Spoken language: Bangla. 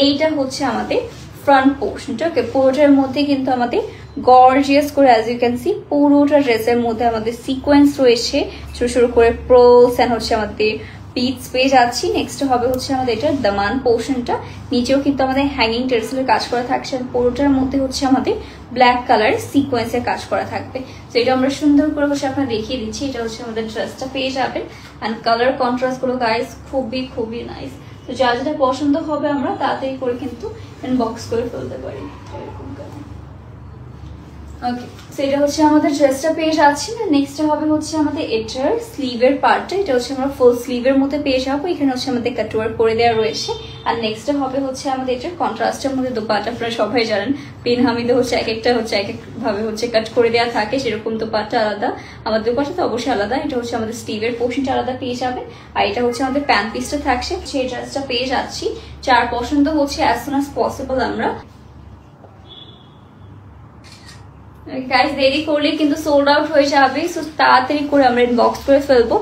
এইটা হচ্ছে আমাদের ফ্রন্ট পোর্শনটা। ওকে, পুরোটার মধ্যে কিন্তু আমাদের গর্জিয়াস করে অ্যাজ ইউ ক্যান সি পুরোটা ড্রেসের মধ্যে আমাদের সিকোয়েন্স রয়েছে, ছোট ছোট করে প্রোলস এন্ড হচ্ছে আমাদের বিটস পেয়ে যাচ্ছি। নেক্সট হবে হচ্ছে আমাদের এটা দামান পোর্শনটা, নিচেও কিন্তু আমাদের হ্যাঙ্গিং টেসেলের কাজ করা থাকছে, পুরোটার মধ্যে হচ্ছে আমাদের ব্ল্যাক কালার সিকোয়েন্সের কাজ করা থাকবে। তো এটা আমরা সুন্দর করে হচ্ছে আপনার দেখিয়ে দিচ্ছি। এটা হচ্ছে আমাদের ড্রেসটা পেয়ে যাবেন অ্যান্ড কালার কন্ট্রাস্ট গুলো গাইস খুবই খুবই নাইস। তো যা যেটা পছন্দ হবে আমরা তাড়াতাড়ি করে কিন্তু ইনবক্স করে ফেলতে পারি। ওকে, সো এটা হচ্ছে আমাদের ড্রেসটা পেয়ে যাচ্ছি না। নেক্সট হবে হচ্ছে আমাদের এটার স্লিভের পার্টটা, এটা হচ্ছে আমরা ফুল স্লিভের মধ্যে পেয়ে যাবো। এখানে হচ্ছে আমাদের কাটওয়ার্ক করে দেওয়া রয়েছে। আর নেক্সট হবে হচ্ছে আমাদের এটার কন্ট্রাস্টের মধ্যে দোপাট্টা। আপনারা সবাই জানেন পিন হামিদে হচ্ছে এক একটা হচ্ছে এক এক ভাবে হচ্ছে কাট করে দেওয়া থাকে, সেরকম দোপাট্টা আলাদা, আমাদের দোপাট্টা তো অবশ্যই আলাদা। এটা হচ্ছে আমাদের স্লিভের পোর্শনটা আলাদা পেয়ে যাবেন। আর এটা হচ্ছে আমাদের প্যান্ট পিসটা থাকছে, সেই ড্রেসটা পেয়ে যাচ্ছি। যার পছন্দ হচ্ছে অ্যাজ সুন অ্যাজ পসিবল আমরা গাইস দেরি করলে কিন্তু সোল্ড আউট হয়ে যাবে। সো তাড়াতাড়ি করে আমরা ইনবক্স করে ফেলবো।